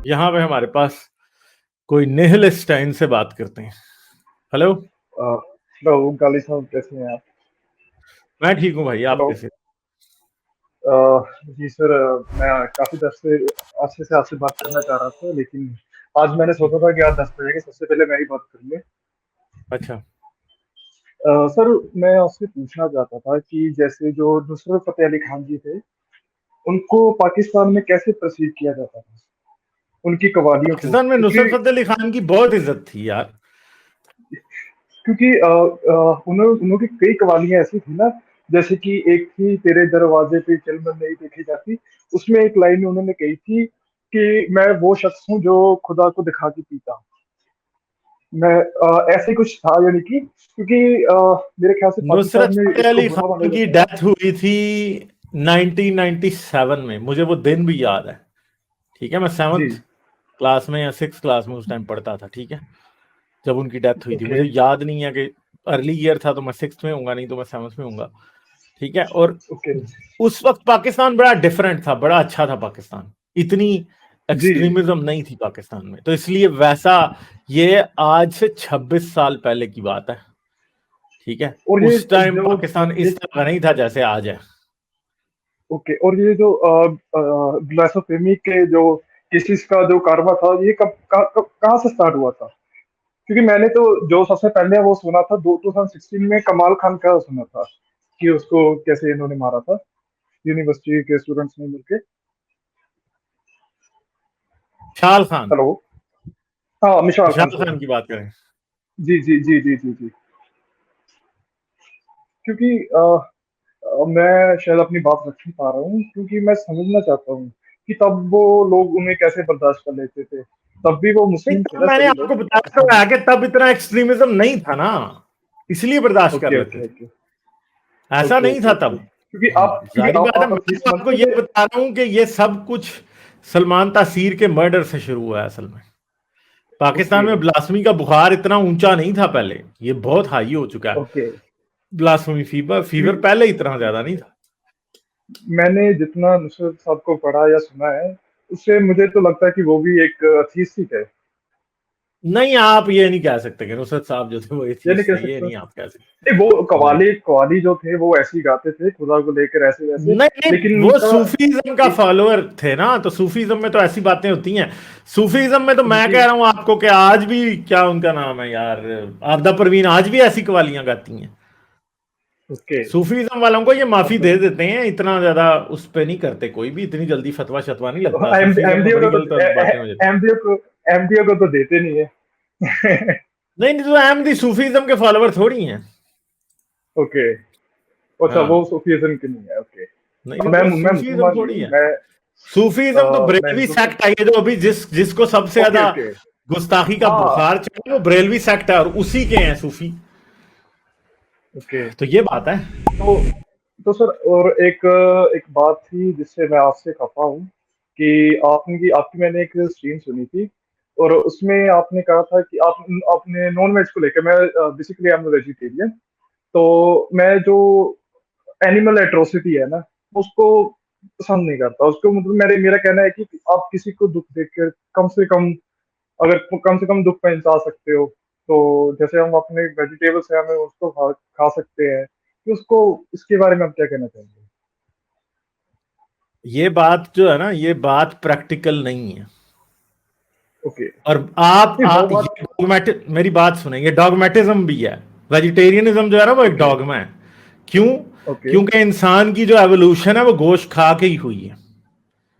यहाँ पे हमारे पास कोई निहिलिस्ट है, इनसे बात करते हैं। हेलो। हेलो गाली साहब, कैसे हैं आप? मैं ठीक हूँ भाई, आप हेलो। कैसे? जी सर, मैं काफी देर से अच्छे से आपसे बात करना चाह रहा था, लेकिन आज मैंने सोचा था कि आज 10 बजे के सबसे पहले मैं ही बात करूंगा। अच्छा। सर, मैं आपसे पूछना चाहता था कि जैसे जो नुसरत फतेह अली खान जी थे, उनको पाकिस्तान में कैसे परसीव किया जाता था, उनकी कवालियों को, पाकिस्तान में नुसरत क्योंकि फतेह अली खान की बहुत इज्जत थी यार। क्योंकि उन्होंने कई कवालियां ऐसी थी ना, जैसे कि एक थी तेरे दरवाजे पे चिलमन नहीं देखी जाती। उसमें एक लाइन उन्होंने कही थी कि मैं वो शख्स हूँ जो खुदा को दिखा के पीता हूँ। मैं ऐसे ही कुछ था, यानी कि क्योंकि मेरे ख्याल से नुसरत पाकिस्तान में फतेह इसको अली बुरा माना खान की जाता है। डेथ हुई थी 1997 में, मुझे वो दिन भी याद है। ठीक है, मैं जी। 7th क्लास में या 6th क्लास में उस टाइम पढ़ता था। ठीक है, जब उनकी डेथ हुई थी ओके। मुझे याद नहीं है कि अर्ली ईयर था तो मैं 6th में हूँगा, नहीं तो मैं 7th में हूँगा। ठीक है, और ओके। उस वक्त पाकिस्तान बड़ा डिफरेंट था, बड़ा अच्छा था पाकिस्तान। इतनी जी। एक्सट्रीमिज्म नहीं थी पाकिस्तान में, तो इसलिए वैसा, ये आज से 26 साल पहले की बात है। ठीक है, और ये उस टाइम जो पाकिस्तान ये इस तरह नहीं था जैसे आज है। ओके, और ये जो ब्लासफेमी के जो केसेस का जो कारवा था, ये कहाँ से स्टार्ट हुआ था? क्योंकि मैंने तो जो सबसे पहले वो सुना था 2016 में कमाल खान का सुना था, कि उसको कैसे इन्होंने मारा था, यूनिवर्सिटी के स्टूडेंट्स ने मिलके। विशाल खान। हेलो। हाँ, मिशाल खान, विशाल सॉरी। खान की बात करें। जी जी जी जी जी जी। क्योंकि मैं शायद अपनी बात रख नहीं पा रहा हूँ, क्योंकि मैं समझना चाहता हूँ कि तब वो लोग उन्हें कैसे बर्दाश्त कर लेते थे। तब भी वो नहीं, मुस्लिम थे तब ना मैंने सभी लोग आपको बताया तो पाकिस्तान है में। कि तब इतना एक्सट्रीमिज्म नहीं था ना, इसलिए बर्दाश्त कर ओके लेते ओके थे। ओके ऐसा ओके नहीं ओके था ओके। तब। क्योंकि जाहिर बात है, आप मैं अथीस्ट तो आपको मानते ये थे। बता रहा हूं कि ये सब कुछ सलमान तासीर के मर्डर से शुरू हुआ है असल में। पाकिस्तान ओके में ब्लास्फेमी का बुखार इतना ऊंचा नहीं था पहले, ये बहुत हाई हो चुका है। ओके। ब्लास्फेमी फीवर फीवर क्योंकि पहले इतना ज्यादा नहीं था। मैंने जितना नुसरत साहब को पढ़ा या सुना है, उससे मुझे तो लगता है कि वो भी एक अथीस्ट ही थे। नहीं, आप ये नहीं कह सकते कि नुसरत साहब जो थे वो ये नहीं एथियस्ट कह थे, ये सकते। नहीं आप कह सकते। नहीं, वो नहीं कवाली कवाली जो थे वो ऐसे ही गाते थे, खुदा को लेकर ऐसे वैसे। नहीं नहीं, लेकिन वो उनका सूफीज्म का एक, फॉलोअर थे ना, तो सूफीज्म में तो ऐसी बातें होती हैं। सूफीज्म में तो मैं उनकी। कह रहा हूं आपको कि आज भी, क्या उनका नाम है यार, आपदा परवीन आज भी ऐसी कवालियां गाती हैं। ओके। सूफीज्म वालों को ये माफी मतलब दे देते हैं, इतना ज्यादा उस पे नहीं करते, कोई भी इतनी जल्दी फतवा शतवा नहीं लगता, सूफीज्म में एमडीओ बड़ी को गलत तो बातें हो जाती। एमडीओ को तो देते नहीं है। नहीं नहीं, तो अहमदी सूफीज्म के फॉलोअर थोड़ी हैं। ओके। अच्छा, वो हाँ, सोफिज्म की नहीं है। ओके। नहीं नहीं, मैं वो मैं सूफीज्म मुसलमान नहीं थोड़ी हूँ। है। सूफीज्म तो मैं बरेलवी हिंदू हूँ। सेक्ट है, ये जो अभी जिसको सबसे ओके ज्यादा ओके। गुस्ताखी का हाँ। बुखार चढ़ा है, वो बरेलवी सेक्ट है, और उसी के हैं सूफी। ओके। तो ये बात है। तो तो सर, और एक बात थी जिससे मैं आपसे खफा हूँ, कि आपकी आपकी मैंने एक स्ट्रीम सुनी थी, और उसमें आपने कहा था कि आप आपने नॉन वेज को लेकर, मैं बेसिकली आई एम वेजिटेरियन, तो मैं जो एनिमल एट्रोसिटी है ना, उसको पसंद नहीं करता उसको। मतलब मेरा कहना है कि आप किसी को दुख देकर कम से कम, अगर कम से कम दुख पहुंचा सकते हो, तो जैसे हम अपने वेजिटेबल्स है, हमें उसको खा सकते हैं, कि उसको, इसके बारे में आप क्या कहना चाहेंगे? ये बात जो है ना, ये बात प्रैक्टिकल नहीं है। ओके। और नहीं, वो ये बात। डॉगमेटिक, मेरी बात सुने, ये डॉगमेटिज्म भी है। वेजिटेरियनिज्म जो है ना, वो एक ओके डॉगमा है। क्यों? ओके। क्योंकि इंसान की जो एवोल्यूशन है वो गोश्त खा के ही हुई है।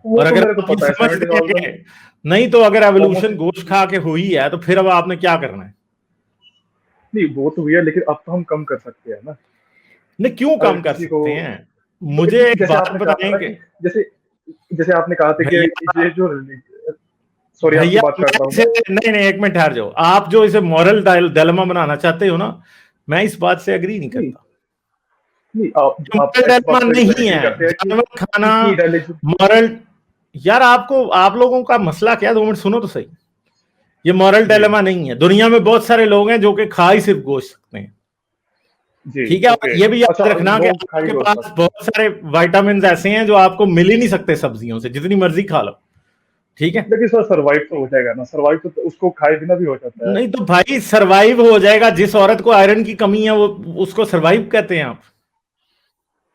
वो और तो अगर मेरे को आप ये पता है, समझ लें 70,000 कि नहीं, तो अगर एवोल्यूशन ऑलमोस्ट। गोश्त खा के हुई है तो फिर अब आपने क्या करना है? नहीं, वो तो हुई है, लेकिन अब तो हम कम कर सकते हैं ना। नहीं, क्यों अगर कम कर किसी को, सकते हैं? मुझे एक जैसे बात आपने कहा था बताएं ना कि कि, जैसे जैसे आपने कहा था कि भैया, ये जो, सॉरी, आपकी भैया बात मैं काट रहा हूँ इसे, मैं। नहीं नहीं, एक मिनट ठहर जाओ। आप जो इसे मॉरल डायलेमा बनाना चाहते हो ना, मैं इस बात से एग्री नहीं नहीं करता। नहीं, आप मॉरल इस डायलेमा बात से नहीं एग्री है करते हैं जानवर खाना। कि रिलीजन। मॉरल, यार आपको, आप लोगों का मसला क्या है, 2 मिनट सुनो तो सही। ये मॉरल जी डायलेमा नहीं है। दुनिया में बहुत सारे लोग हैं जो कि खा ही सिर्फ गोश्त सकते हैं। जी। ठीक है, और ओके। ये भी याद अच्छा, रखना कि लोग खाई आपके गोश्त पास सकते बहुत सारे विटामिन ऐसे हैं जो आपको मिल ही नहीं सकते सब्जियों से, जितनी मर्जी खा लो। ठीक है। लेकिन सर सर्वाइव तो हो जाएगा ना, सर्वाइव तो उसको खाए बिना भी हो जाता है। नहीं तो भाई सरवाइव हो जाएगा, जिस औरत को आयरन की कमी है वो उसको सरवाइव कहते हैं आप?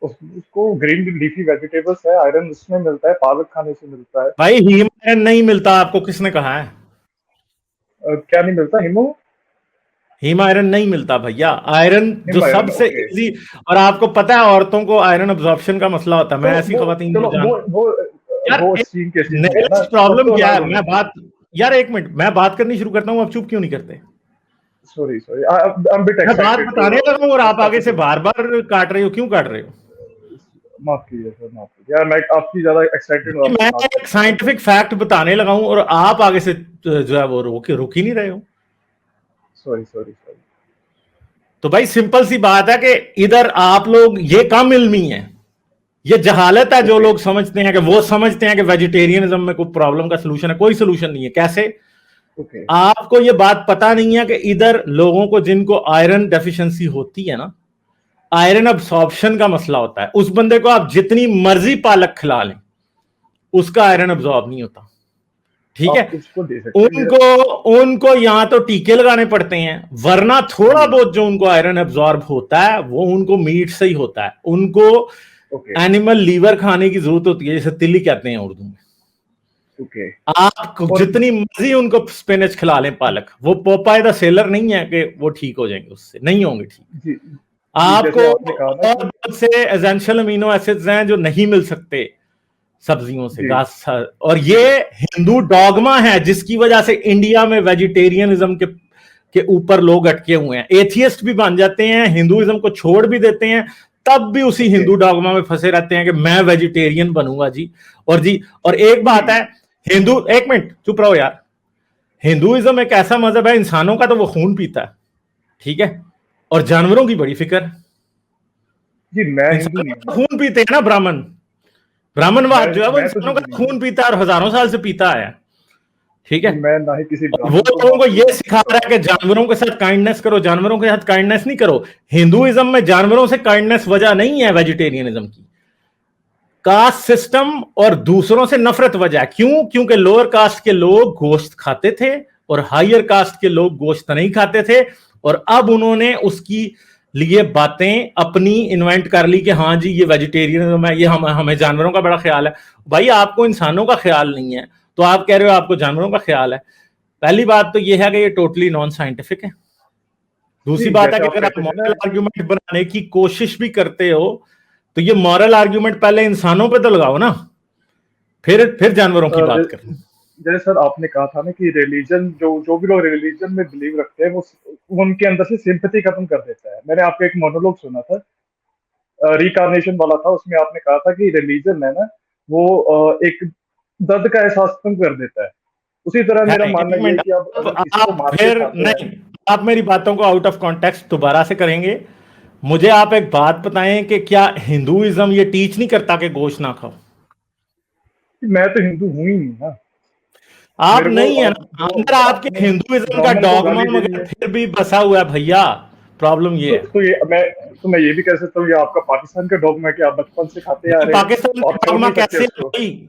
उसको ग्रीन लीफी वेजिटेबल्स है, आयरन उसमें मिलता है, पालक खाने से मिलता है। भाई हीम आयरन नहीं मिलता, आपको किसने कहा है? क्या नहीं मिलता? हिमो? हीम आयरन नहीं मिलता भैया, आयरन जो हिम आयरन, सबसे ओके। इजी। और आपको पता है औरतों को आयरन अब्जॉर्प्शन का मसला होता है, मैं चलो ऐसी वो खवातीन चलो को जान। यार वो एक्सट्रीम केसेस में है ना, नेक्स्ट सब प्रॉब्लम तो क्या अलाउड है, होना मैं चाहिए। बात, यार एक मिनट, मैं बात करनी शुरू करता हूं, आप चुप क्यों नहीं करते? Sorry sorry, I am bit मैं बात एक्साइटेड बताने लगा हूं और आप आगे से टॉपिक। बार बार काट रहे हो, क्यों काट रहे हो? माफ कीजिए सर, माफ कीजिए यार, मैं आपकी ज्यादा एक्साइटेड हूँ कि आपसे मैं बात एक करने में। साइंटिफिक फैक्ट बताने लगा हूं और आप आगे से जो है वो रुक ही नहीं रहे हो। Sorry sorry sorry. तो भाई सिंपल सी बात है कि इधर आप लोग ये कम इल्मी है, ये जहालत है, जो ओके लोग समझते हैं कि वो समझते हैं कि वेजिटेरियनिज्म में कोई प्रॉब्लम का सलूशन है। कोई सलूशन नहीं है। कैसे? ओके। आपको ये बात पता नहीं है कि इधर लोगों को जिनको आयरन डेफिशिएंसी होती है ना, आयरन अब्सॉर्प्शन का मसला होता है, उस बंदे को आप जितनी मर्जी पालक खिला लें उसका आयरन ओके, अब्सॉर्ब नहीं होता। ठीक है। आप उसको दे सकते हैं उनको उनको यहां तो टीके लगाने पड़ते हैं, वरना थोड़ा जी। बहुत जो उनको आयरन अब्सॉर्ब होता है वो उनको मीट से ही होता है। उनको ओके एनिमल लीवर खाने की जरूरत होती है, जैसे तिली कहते हैं उर्दू में। ओके। आप और जितनी मर्जी उनको स्पिनच खिला लें, पालक, वो पोपाय द सेलर नहीं है कि वो ठीक हो जाएंगे, उससे नहीं होंगे ठीक। जी जी, आपको जैसे आपने कहा ना और कि बहुत से एसेंशियल अमीनो एसिड्स हैं जो नहीं मिल सकते सब्जियों से, जी घास। और ये जी हिंदू डॉगमा है जिसकी वजह से इंडिया में वेजिटेरियनिज्म के ऊपर लोग अटके हुए हैं। एथियस्ट भी बन जाते हैं, हिंदुइज्म को छोड़ भी देते हैं, तब भी उसी ओके हिंदू डॉगमा में फंसे रहते हैं कि मैं वेजिटेरियन बनूंगा जी। और जी, और एक बात जी है, हिंदू, एक मिनट चुप रहो यार, हिंदुइज्म एक ऐसा मजहब है, इंसानों का तो वो खून पीता है, ठीक है, और जानवरों की बड़ी फिक्र है। जी। मैं हिंदू इंसानों नहीं हूँ का ना। खून पीते हैं ना ब्राह्मण, ब्राह्मणवाद जो है वो मैं तो इंसानों का हिंदू नहीं हूँ। खून पीता है और हजारों साल से पीता है। ठीक है। जी, मैं ना ही किसी और वो ब्राह्मण को लोगों को मानता ये हूँ, ना सिखा किसी और रहा को। है कि जानवरों के साथ काइंडनेस करो, जानवरों के साथ काइंडनेस नहीं करो। हिंदुइज्म में जानवरों से काइंडनेस वजह नहीं है वेजिटेरियनिज्म की, कास्ट सिस्टम और दूसरों से नफरत वजह है। क्यों? क्योंकि लोअर कास्ट के लोग गोश्त खाते थे और हायर कास्ट के लोग गोश्त नहीं खाते थे, और अब उन्होंने उसकी लिए बातें अपनी इन्वेंट कर ली कि हाँ जी ये वेजिटेरियनिज्म है, ये हमें जानवरों का बड़ा ख्याल है। भाई आपको इंसानों का ख्याल नहीं है तो आप कह रहे हो आपको जानवरों का ख्याल है। पहली बात तो यह है कि ये टोटली नॉन साइंटिफिक है। दूसरी जी, बात है जैसे कि आप अगर आप कहते थे ना। मॉरल आर्ग्यूमेंट बनाने की कोशिश भी करते हो तो ये मॉरल आर्ग्यूमेंट पहले इंसानों पे तो लगाओ ना, फिर जानवरों की बात करो। जैसे सर आपने कहा था ना कि रिलीजन, जो जो भी लोग रिलीजन में बिलीव रखते हैं, वो उनके अंदर से सिंपैथी खत्म कर देता है। मैंने आपका एक मोनोलॉग सुना था, रिकार्नेशन वाला था, उसमें आपने कहा था कि रिलीजन है ना, वो एक दर्द का एहसास खत्म कर देता है। उसी तरह है मेरा नहीं, मानना एक ये है मिनट, कि आप अगर अब किसी को आप मार के फिर खाते हैं। नहीं, आप मेरी बातों को आउट ऑफ कॉन्टेक्स्ट दोबारा से करेंगे। मुझे आप एक बात बताएं कि क्या हिंदुइज्म ये टीच नहीं करता कि गोश्त ना खाओ? मैं तो हिंदू हूं ही नहीं ना। आप मेरे को नहीं है ना वो अंदर, आपके अपने हिंदुइज्म का ब्राह्मण को डॉगमा गाली देनी मगर है। फिर भी बसा हुआ है भैया। प्रॉब्लम ये है। तो मैं ये भी कह सकता हूँ, ये आपका पाकिस्तान का डॉगमा है कि आप बचपन से खाते आ नहीं, रहे हैं, पाकिस्तान तो का आप छोड़ डॉगमा नहीं सकते कैसे है उसको। भाई?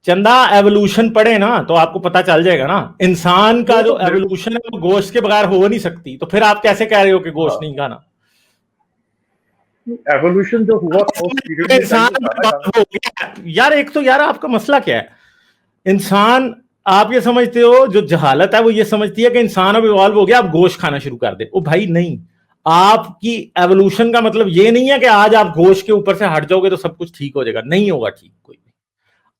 चंदा एवोल्यूशन पढ़े ना तो आपको पता चल जाएगा ना, इंसान का वो तो जो मेरे को। एवोल्यूशन है वो गोश्त के बगैर हो नहीं सकती, तो फिर आप कैसे कह रहे हो कि गोश्त हाँ, नहीं खाना? एवोल्यूशन जो हुआ था उस पीरियड में इंसान चाहिए था ना खाना। बर्बाद हो गया यार। एक तो यार आपका मसला क्या है? इंसान, आप ये समझते हो, जो जहालत है वो ये समझती है कि इंसान अब इवॉल्व हो गया, आप गोश्त खाना शुरू कर दे। ओ भाई नहीं, आपकी एवोल्यूशन का मतलब ये नहीं है कि आज आप गोश्त के ऊपर से हट जाओगे तो सब कुछ ठीक हो जाएगा। नहीं होगा ठीक कोई।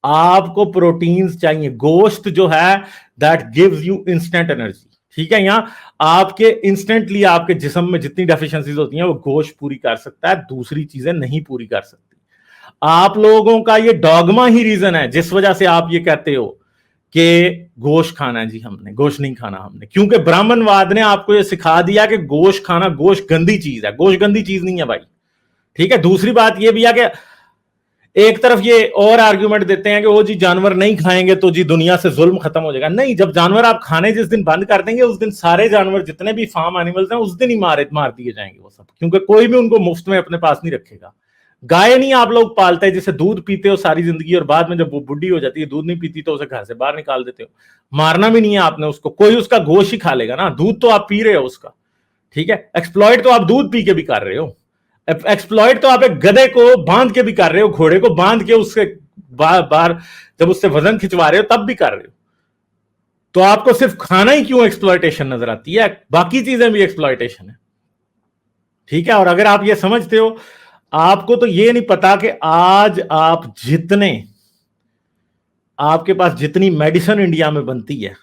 आपको प्रोटीन्स चाहिए। गोश्त जो है that gives you instant energy. ठीक है, यहां आपके इंस्टेंटली आपके जिस्म में जितनी डेफिशिएंसीज होती हैं वो गोश्त पूरी कर सकता है, दूसरी चीजें नहीं पूरी कर सकती। आप लोगों का ये डॉगमा ही रीजन है जिस वजह से आप ये कहते हो कि गोश्त खाना है जी, हमने गोश्त नहीं खाना हमने, क्योंकि ब्राह्मणवाद ने आपको ये सिखा दिया कि गोश्त खाना, गोश्त गंदी चीज है। गोश्त गंदी चीज नहीं है भाई। ठीक है। दूसरी बात ये भी है कि एक तरफ ये और आर्ग्यूमेंट देते हैं कि वो जी जानवर नहीं खाएंगे तो जी दुनिया से जुल्म खत्म हो जाएगा। नहीं, जब जानवर आप खाने जिस दिन बंद कर देंगे उस दिन सारे जानवर जितने भी फार्म एनिमल्स हैं उस दिन ही मार दिए जाएंगे वो सब, क्योंकि कोई भी उनको मुफ्त में अपने पास नहीं रखेगा। गाय नहीं आप लोग पालते, जिसे दूध पीते हो सारी जिंदगी और बाद में जब वो बुढ़ी हो जाती है, दूध नहीं पीती, तो उसे घर से बाहर निकाल देते हो। मारना भी नहीं है आपने उसको, कोई उसका गोश्त ही खा लेगा ना, दूध तो आप पी रहे हो उसका, ठीक है। एक्सप्लॉइट तो आप दूध पी के भी कर रहे हो, एक्सप्लॉइट तो आप एक गधे को बांध के भी कर रहे हो, घोड़े को बांध के उससे बार जब उससे वजन खिंचवा रहे हो तब भी कर रहे हो। तो आपको सिर्फ खाना ही क्यों एक्सप्लॉइटेशन नजर आती है, बाकी चीजें भी एक्सप्लॉइटेशन है, ठीक है। और अगर आप ये समझते हो, आपको तो ये नहीं पता कि आज आप जितने, आपके पास जितनी मेडिसिन इंडिया में बनती है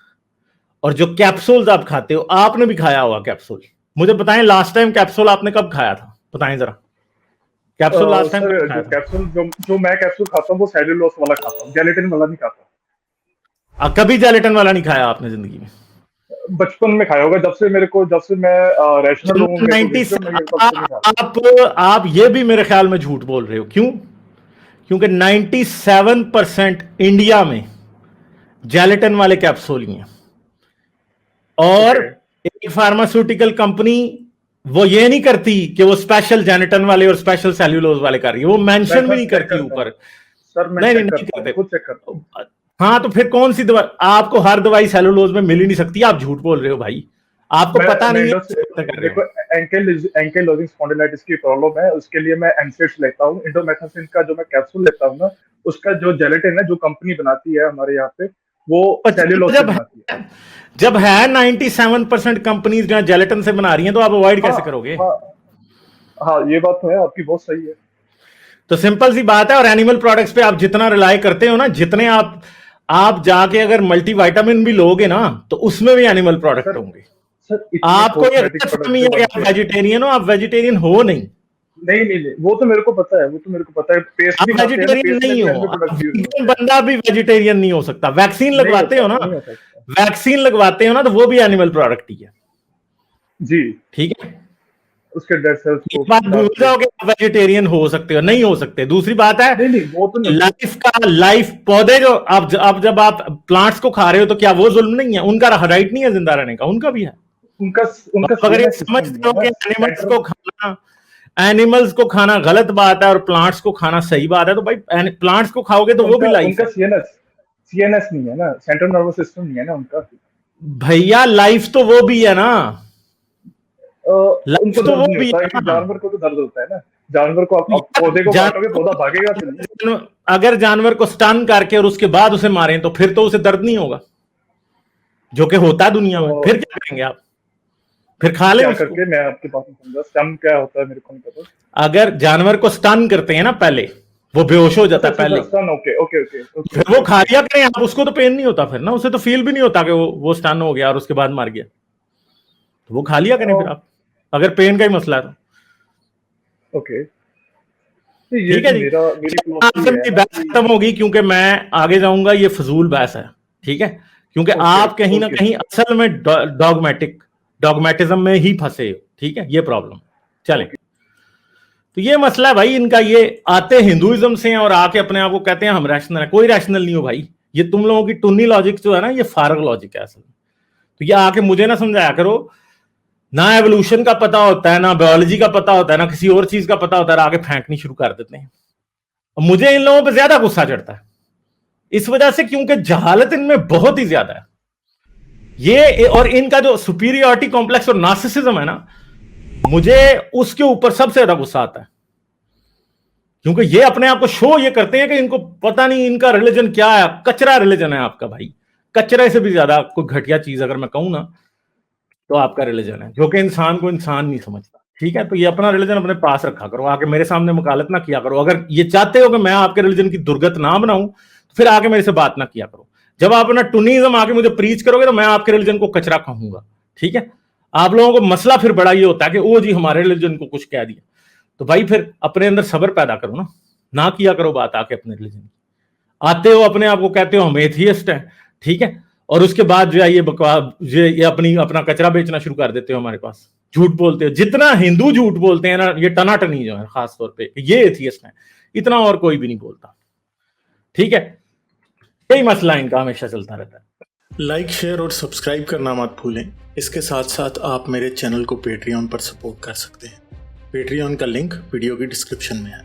और जो कैप्सूल्स आप खाते हो, आपने भी खाया होगा कैप्सूल। मुझे बताएं लास्ट टाइम कैप्सूल आपने कब खाया था, बताएं जरा, कैप्सूल लास्ट टाइम सर कब खाया जो था? कैप्सूल जो मैं कैप्सूल खाता हूँ वो सेल्यूलोज वाला खाता हूँ, जेलेटिन वाला नहीं खाता। कभी जेलेटिन वाला नहीं खाया आपने जिंदगी में? बचपन में खाया होगा, जब से मैं रैशनल हूँ, मेरे को 90 विजडम है, तब से नहीं खाता। आप ये भी मेरे ख्याल में झूठ बोल रहे हो, क्यों? क्योंकि 97% इंडिया में जेलेटिन वाले कैप्सूल ही हैं, और एक फार्मास्यूटिकल कंपनी वो ये नहीं करती कि वो स्पेशल जेलेटिन वाले और स्पेशल सेल्यूलोज वाले कर रही है, वो मेंशन भी नहीं करती ऊपर। सर मैं नहीं चेक नहीं करता हूँ, करते। खुद चेक करता हूँ। हाँ, तो फिर कौन सी दवा? आपको हर दवाई सेलुलोज में मिल ही नहीं सकती, आप झूठ बोल रहे हो भाई, आपको पता नहीं है कर रहे देखो, हो। एंकिलोजिंग स्पॉन्डिलाइटिस की प्रॉब्लम है, उसके लिए मैं एनसेड्स लेता हूँ। इंडोमेथासिन का जो मैं कैप्सूल लेता हूँ ना, उसका जो जेलेटिन है, जो कंपनी बनाती है हमारे यहाँ पे, वो सेल्यूलोज से बनाती है। जब है 97% कंपनीज जो जेलेटिन से बना रही हैं, तो आप अवॉइड कैसे करोगे? हाँ, ये बात तो है आपकी, बहुत सही है। तो सिंपल सी बात है। और एनिमल प्रोडक्ट्स पे आप जितना रिलाई करते हो ना, जितने आप जाके अगर मल्टीविटामिन भी लोगे ना, तो उसमें भी एनिमल प्रोडक्ट होंगे। आपको ये गलतफहमी है कि आप वेजिटेरियन हो, आप वेजिटेरियन हो नहीं। नहीं, वो तो मेरे को पता है, पेस्ट आप भी खाते हैं ना, वेजिटेरियन पेस्ट में नहीं भी हो, एनिमल प्रोडक्ट यूज होते हैं। बंदा भी वेजिटेरियन नहीं हो सकता। वैक्सीन लगवाते हो ना, नहीं हो सकता। वैक्सीन लगवाते हो ना, तो वो भी एनिमल प्रोडक्ट ही है जी, ठीक है। उसके डेड सेल्स ये को बात भूल जाओ कि आप वेजिटेरियन हो सकते हो, नहीं हो सकते। दूसरी बात है, नहीं, वो तो नहीं। लाइफ पौधे जो आप जब आप प्लांट्स को खा रहे हो, तो क्या वो जुल्म नहीं है? उनका राइट नहीं है जिंदा रहने का? उनका भी है। उनका अगर ये समझते हो कि एनिमल्स को खाना गलत बात है और प्लांट्स को खाना सही बात है, तो भाई प्लांट्स को खाओगे तो वो भी लाइफ है। सीएनएस नहीं है ना, सेंट्रल नर्वस सिस्टम नहीं है ना उनका। भैया लाइफ तो वो भी है ना, उनको तो वो दर्द नहीं भी होता है, है। जानवर को तो दर्द होता है ना। जानवर को आप पौधे को काटोगे, पौधा भागेगा तो नहीं। अगर जानवर को स्टन करके और उसके बाद उसे मारें, तो फिर तो उसे दर्द नहीं होगा, जो कि होता है दुनिया में। फिर क्या करेंगे आप? फिर खा ले उसको। करके मैं आपकी बात नहीं समझा, स्टन क्या होता है मेरे को नहीं पता। अगर जानवर को स्टन करते हैं ना, पहले वो बेहोश हो जाता है पहले, ओके, फिर वो खा लिया करें आप, उसको तो पेन नहीं होता फिर ना, उसे तो फील भी नहीं होता कि वो स्टन हो गया और उसके बाद मार गया, तो वो खा लिया करें फिर आप, अगर पेन का ही मसला है तो। ओके, ठीक है जी, मेरी बहस खत्म होगी, क्योंकि मैं आगे जाऊंगा, ये फजूल बहस है, ठीक है। क्योंकि आप कहीं ना कहीं असल में डॉगमेटिज्म में ही फंसे हो, ठीक है, ये प्रॉब्लम। चले, तो ये मसला है भाई इनका। ये आते हिंदुइज्म से हैं और आके अपने आप को कहते हैं हम रैशनल है। कोई रैशनल नहीं हो भाई, ये तुम लोगों की टुन्नी लॉजिक जो है ना, ये फारग लॉजिक है असल में। तो ये आके मुझे ना समझाया करो, ना एवोल्यूशन का पता होता है, ना बायोलॉजी का पता होता है, ना किसी और चीज का पता होता है, आगे फेंकनी शुरू कर देते हैं। और मुझे इन लोगों पर ज्यादा गुस्सा चढ़ता है इस वजह से, क्योंकि जहालत इनमें बहुत ही ज्यादा है। ये और इनका जो सुपीरियरिटी कॉम्प्लेक्स और नार्सिसिज्म है ना, मुझे उसके ऊपर सबसे ज्यादा गुस्सा आता है। क्योंकि ये अपने आप को शो ये करते हैं कि इनको पता नहीं इनका रिलीजन क्या है। कचरा रिलीजन है आपका भाई, कचरे से भी ज्यादा कोई घटिया चीज अगर मैं कहूं ना, तो आपका रिलीजन है, जो कि इंसान को इंसान नहीं समझता, ठीक है। तो ये अपना रिलीजन अपने पास रखा करो, आके मेरे सामने वकालत ना किया करो। अगर ये चाहते हो कि मैं आपके रिलीजन की दुर्गत ना बनाऊं, तो फिर आके मेरे से बात ना किया करो। जब आप अपना टुनिज्म आके मुझे प्रीच करोगे, तो मैं आपके रिलीजन को कचरा कहूंगा, ठीक है। आप लोगों को मसला फिर बड़ा ये होता है कि ओ जी हमारे रिलीजन को कुछ कह दिया। तो भाई फिर अपने अंदर सब्र पैदा करो ना किया करो बात आके अपने रिलीजन की। आते हो अपने आप को कहते हो हम एथियस्ट हैं, ठीक है, और उसके बाद जो है ये बकवास ये अपना कचरा बेचना शुरू कर देते हो हमारे पास, झूठ बोलते हो। जितना हिंदू झूठ बोलते हैं ना, ये टनाटनी जो है खास तौर पे ये एथियस्ट है, इतना और कोई भी नहीं बोलता, ठीक है। यही मसला इनका हमेशा चलता रहता है। लाइक, शेयर और सब्सक्राइब करना मत भूलें। इसके साथ साथ आप मेरे चैनल को पेट्रियन पर सपोर्ट कर सकते हैं। पेट्रियन का लिंक वीडियो की डिस्क्रिप्शन में है।